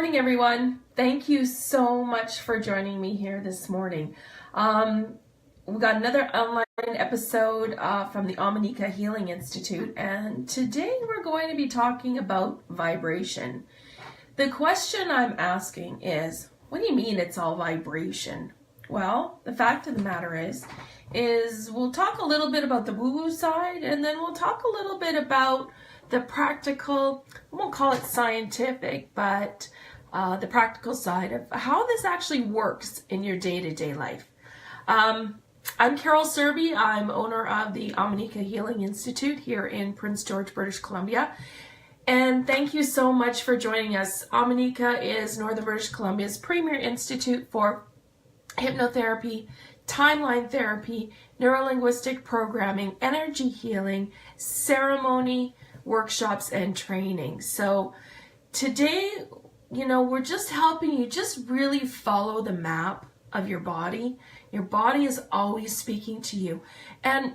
morning, everyone. Thank you so much for joining me here this morning. We've got another online episode from the Amanika Healing Institute, and today we're going to be talking about vibration. The question I'm asking is, what do you mean it's all vibration? Well, the fact of the matter is we'll talk a little bit about the woo-woo side, and then we'll talk a little bit about the practical, I won't call it scientific, but the practical side of how this actually works in your day-to-day life. I'm Carol Serby. I'm owner of the Amanika Healing Institute here in Prince George, British Columbia. And thank you so much for joining us. Amanika is Northern British Columbia's premier institute for hypnotherapy, timeline therapy, neurolinguistic programming, energy healing, ceremony, workshops, and training. So today, we're just helping you just really follow the map of your body. Your body is always speaking to you. And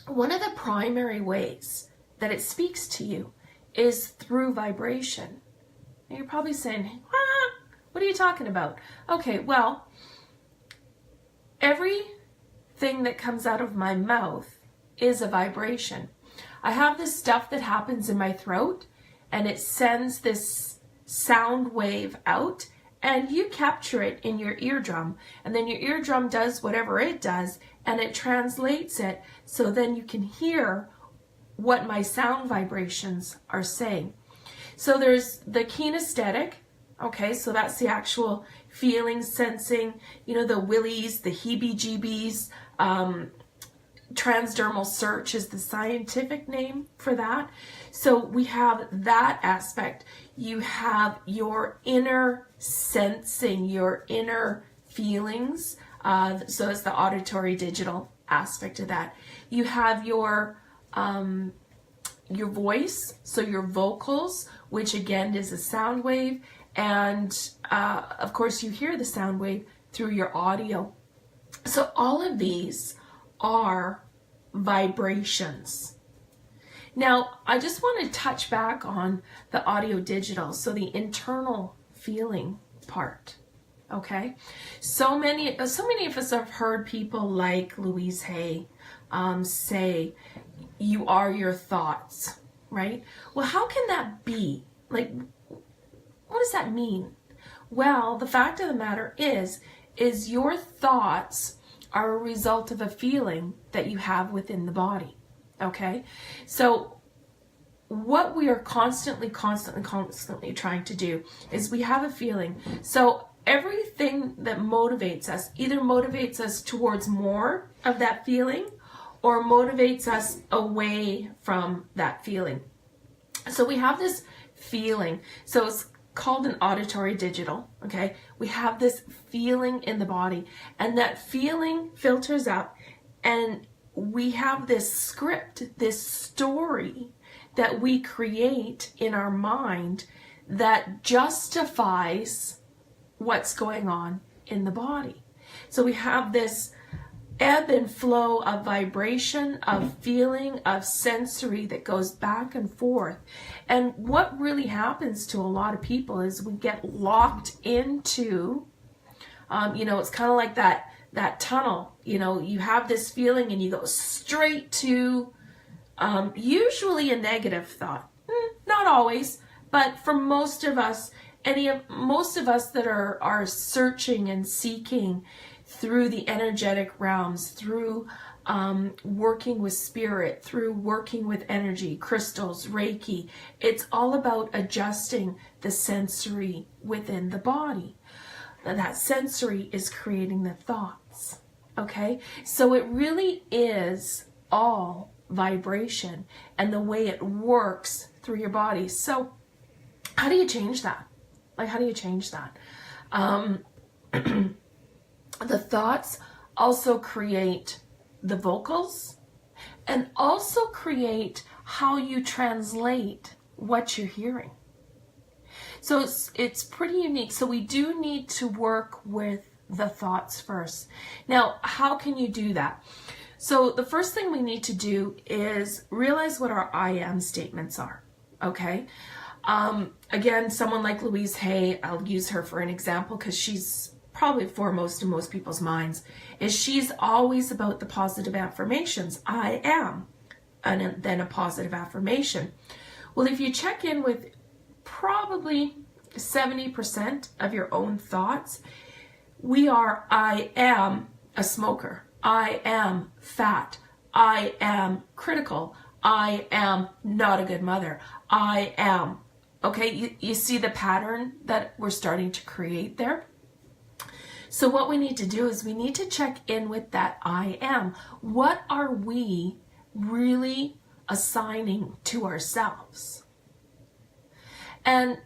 one of the primary ways that it speaks to you is through vibration. Now you're probably saying, what are you talking about? Okay, well, everything that comes out of my mouth is a vibration. I have this stuff that happens in my throat, and it sends this sound wave out, and you capture it in your eardrum, and then your eardrum does whatever it does, and it translates it, so then you can hear what my sound vibrations are saying. So there's the kinestetic, okay, so that's the actual feeling, sensing, the willies, the heebie-jeebies. Transdermal search is the scientific name for that. So we have that aspect. You have your inner sensing, your inner feelings. So it's the auditory digital aspect of that. You have your voice, so your vocals, which again is a sound wave. And of course you hear the sound wave through your audio. So all of these are vibrations. Now, I just want to touch back on the audio digital, so the internal feeling part. Okay, so many of us have heard people like Louise Hay say, "You are your thoughts," right? Well, how can that be? Like, what does that mean? Well, the fact of the matter is your thoughts are a result of a feeling that you have within the body, okay? So what we are constantly trying to do is we have a feeling. So everything that motivates us either motivates us towards more of that feeling or motivates us away from that feeling. So we have this feeling. So it's called an auditory digital, okay? We have this feeling in the body, and that feeling filters up, and we have this script, this story that we create in our mind that justifies what's going on in the body. So we have this ebb and flow of vibration, of feeling, of sensory that goes back and forth. And what really happens to a lot of people is we get locked into, it's kind of like that tunnel. You have this feeling and you go straight to usually a negative thought. Not always, but for most of us, most of us that are searching and seeking through the energetic realms, through working with spirit, through working with energy, crystals, Reiki. It's all about adjusting the sensory within the body. And that sensory is creating the thoughts, okay? So it really is all vibration and the way it works through your body. So how do you change that? Like, how do you change that? The thoughts also create the vocals and also create how you translate what you're hearing. So it's pretty unique. So we do need to work with the thoughts first. Now, how can you do that? So the first thing we need to do is realize what our I am statements are, okay? Again, someone like Louise Hay, I'll use her for an example because she's probably foremost in most people's minds, is she's always about the positive affirmations. I am, and then a positive affirmation. Well, if you check in with probably 70% of your own thoughts, we are, I am a smoker. I am fat. I am critical. I am not a good mother. I am. Okay, you see the pattern that we're starting to create there? So what we need to do is we need to check in with that I am. What are we really assigning to ourselves? And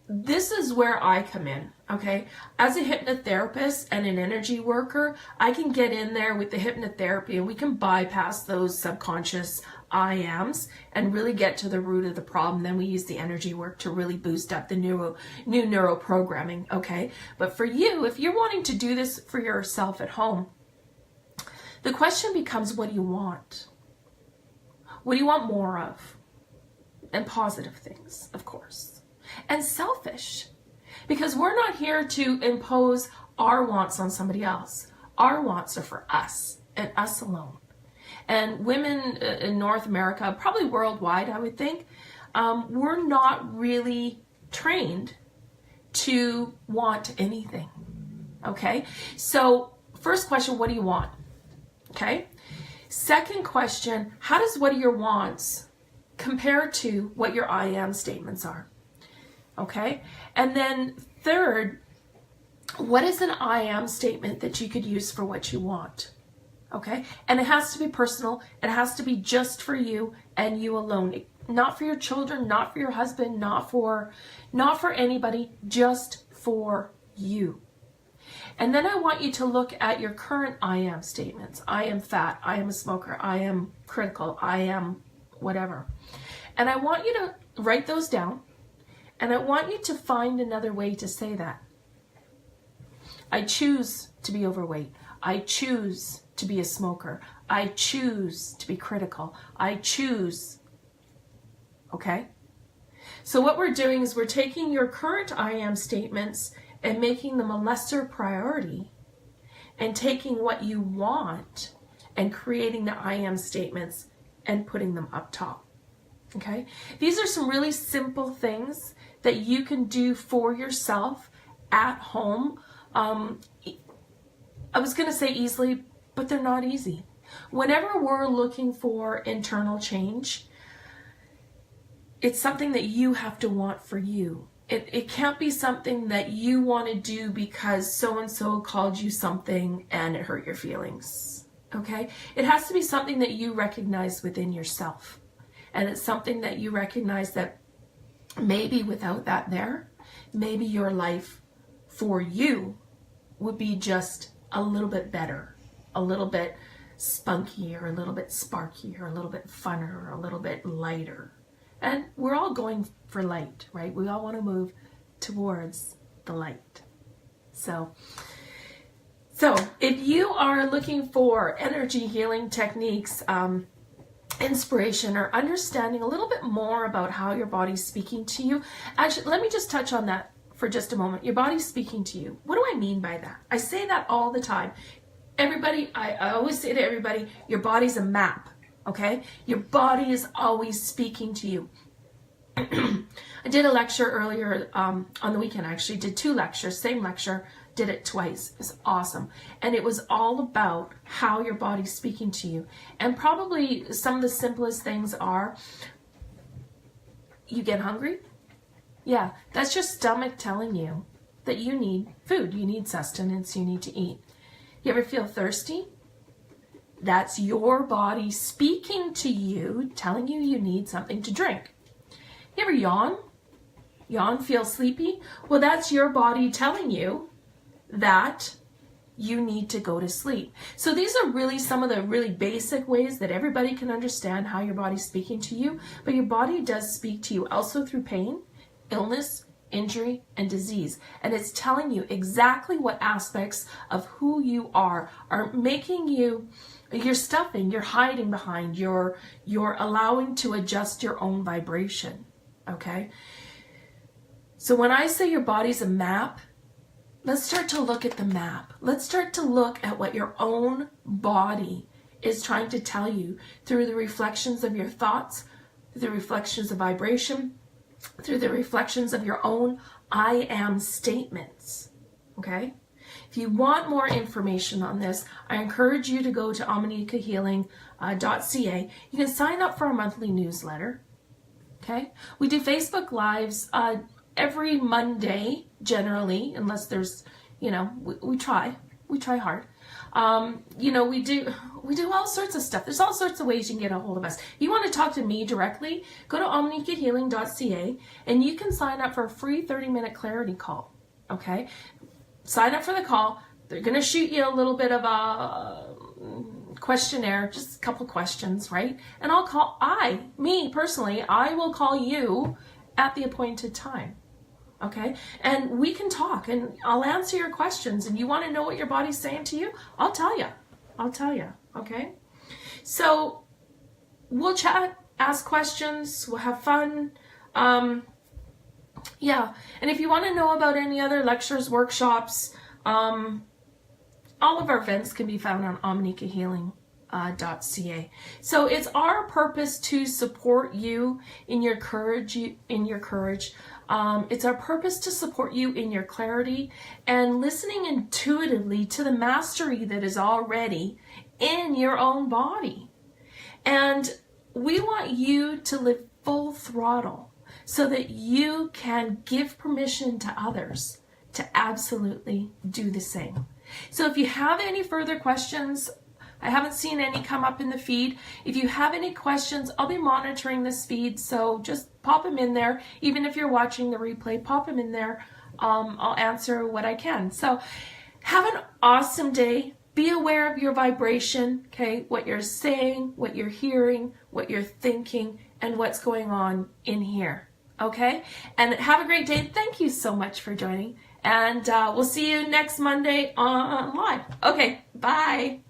this is where I come in, okay? As a hypnotherapist and an energy worker, I can get in there with the hypnotherapy and we can bypass those subconscious I ams and really get to the root of the problem. Then we use the energy work to really boost up the new neural programming, okay? But for you, if you're wanting to do this for yourself at home, the question becomes, what do you want? What do you want more of? And positive things, of course. And selfish, because we're not here to impose our wants on somebody else. Our wants are for us and us alone. And women in North America, probably worldwide, I would think, we're not really trained to want anything. Okay, so first question, what do you want? Okay, second question, how does what are your wants compare to what your I am statements are? Okay, and then third, what is an I am statement that you could use for what you want? Okay, and it has to be personal. It has to be just for you and you alone. Not for your children, not for your husband, not for anybody, just for you. And then I want you to look at your current I am statements. I am fat, I am a smoker, I am critical, I am whatever. And I want you to write those down. And I want you to find another way to say that. I choose to be overweight. I choose to be a smoker. I choose to be critical. I choose. Okay? So what we're doing is we're taking your current I am statements and making them a lesser priority and taking what you want and creating the I am statements and putting them up top. Okay? These are some really simple things that you can do for yourself at home. I was going to say easily, but they're not easy. Whenever we're looking for internal change, it's something that you have to want for you. It can't be something that you want to do because so-and-so called you something and it hurt your feelings. Okay? It has to be something that you recognize within yourself. And it's something that you recognize that maybe without that there, maybe your life for you would be just a little bit better, a little bit spunky, or a little bit sparky, or a little bit funner, or a little bit lighter. And we're all going for light, right? We all want to move towards the light. So if you are looking for energy healing techniques, inspiration, or understanding a little bit more about how your body's speaking to you. Actually, let me just touch on that for just a moment. Your body's speaking to you. What do I mean by that? I say that all the time. Everybody, I always say to everybody, your body's a map, okay? Your body is always speaking to you. I did a lecture earlier on the weekend. I actually did 2 lectures, same lecture, did it twice. It was awesome. And it was all about how your body's speaking to you. And probably some of the simplest things are, you get hungry? Yeah, that's your stomach telling you that you need food, you need sustenance, you need to eat. You ever feel thirsty? That's your body speaking to you, telling you you need something to drink. You ever yawn? Yawn, feel sleepy? Well, that's your body telling you that you need to go to sleep. So these are really some of the really basic ways that everybody can understand how your body's speaking to you. But your body does speak to you also through pain, illness, injury, and disease. And it's telling you exactly what aspects of who you are making you, you're stuffing, you're hiding behind, you're allowing to adjust your own vibration. okay? So when I say your body's a map, let's start to look at the map. Let's start to look at what your own body is trying to tell you through the reflections of your thoughts, through the reflections of vibration, through the reflections of your own I am statements, okay? If you want more information on this, I encourage you to go to omnicahealing.ca. You can sign up for our monthly newsletter, okay? We do Facebook Lives every Monday, generally, unless there's, you know, we try hard. You know, we do all sorts of stuff. There's all sorts of ways you can get a hold of us. If you want to talk to me directly, go to omnicahealing.ca and you can sign up for a free 30-minute clarity call, okay? Sign up for the call. They're going to shoot you a little bit of a questionnaire, just a couple questions, right? And me personally, I will call you at the appointed time. Okay, and we can talk and I'll answer your questions, and you want to know what your body's saying to you, I'll tell you, okay? So we'll chat, ask questions, we'll have fun. Yeah, and if you want to know about any other lectures, workshops, all of our events can be found on omnicahealing.ca. So it's our purpose to support you in your courage, it's our purpose to support you in your clarity and listening intuitively to the mastery that is already in your own body. And we want you to live full throttle so that you can give permission to others to absolutely do the same. So if you have any further questions, I haven't seen any come up in the feed. If you have any questions, I'll be monitoring this feed, so just pop them in there. Even if you're watching the replay, pop them in there. I'll answer what I can. So have an awesome day. Be aware of your vibration, okay? What you're saying, what you're hearing, what you're thinking, and what's going on in here, okay? And have a great day. Thank you so much for joining. And we'll see you next Monday on live. Okay, bye.